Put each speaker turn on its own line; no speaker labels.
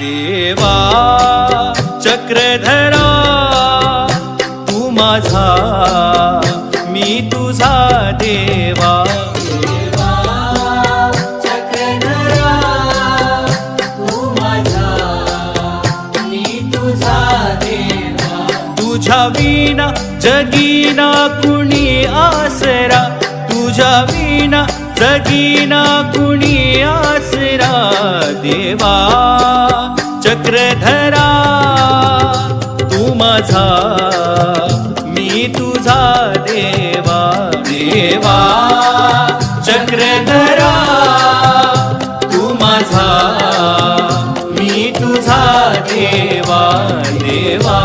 देवा चक्रधरा तू माझा मी तुझा देवा
देवा चक्रधरा तू माझा मी तुझा देवा
तुझ्या विना जगीना कुणी आसरा तुझ्या विना जगीना कुणी आसरा देवा चक्रधरा तू माझा मी तुझा देवा देवा चक्रधरा तू माझा मी तुझा देवा देवा